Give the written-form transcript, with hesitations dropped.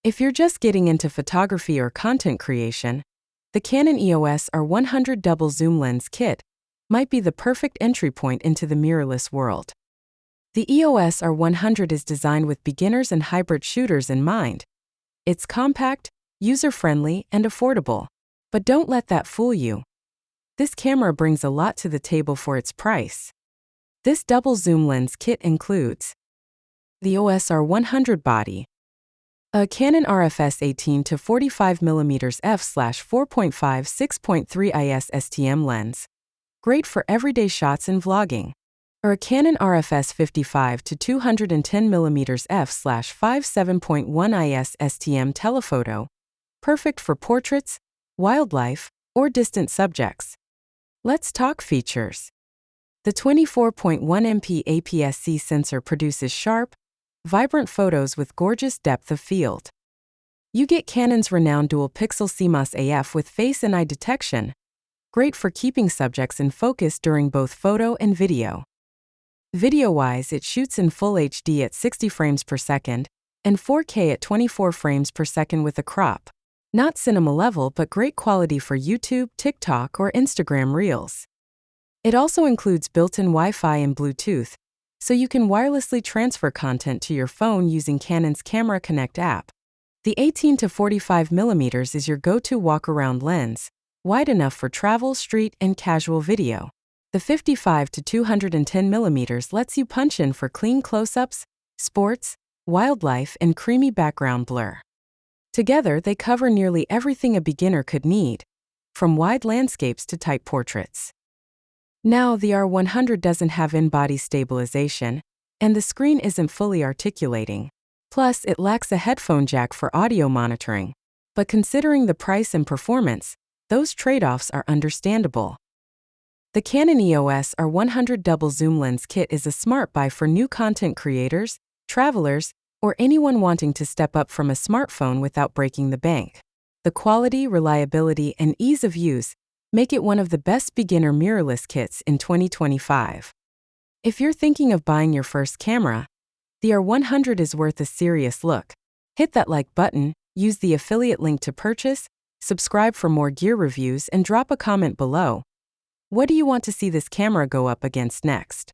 If you're just getting into photography or content creation, the Canon EOS R100 Double Zoom Lens Kit might be the perfect entry point into the mirrorless world. The EOS R100 is designed with beginners and hybrid shooters in mind. It's compact, user-friendly, and affordable. But don't let that fool you. This camera brings a lot to the table for its price. This double zoom lens kit includes the EOS R100 body, a Canon RFS 18 to 45mm f/4.5 6.3 IS STM lens, great for everyday shots and vlogging, or a Canon RFS 55 to 210mm f/5 7.1 IS STM telephoto, perfect for portraits, wildlife, or distant subjects. Let's talk features. The 24.1MP APS-C sensor produces sharp, vibrant photos with gorgeous depth of field. You get Canon's renowned dual-pixel CMOS AF with face and eye detection, great for keeping subjects in focus during both photo and video. Video-wise, it shoots in Full HD at 60 frames per second and 4K at 24 frames per second with a crop. Not cinema level, but great quality for YouTube, TikTok, or Instagram Reels. It also includes built-in Wi-Fi and Bluetooth, so you can wirelessly transfer content to your phone using Canon's Camera Connect app. The 18 to 45mm is your go-to walk-around lens, wide enough for travel, street, and casual video. The 55 to 210mm lets you punch in for clean close-ups, sports, wildlife, and creamy background blur. Together, they cover nearly everything a beginner could need, from wide landscapes to tight portraits. Now, the R100 doesn't have in-body stabilization, and the screen isn't fully articulating. Plus, it lacks a headphone jack for audio monitoring. But considering the price and performance, those trade-offs are understandable. The Canon EOS R100 Double Zoom Lens Kit is a smart buy for new content creators, travelers, or anyone wanting to step up from a smartphone without breaking the bank. The quality, reliability, and ease of use make it one of the best beginner mirrorless kits in 2025. If you're thinking of buying your first camera, the R100 is worth a serious look. Hit that like button, use the affiliate link to purchase, subscribe for more gear reviews, and drop a comment below. What do you want to see this camera go up against next?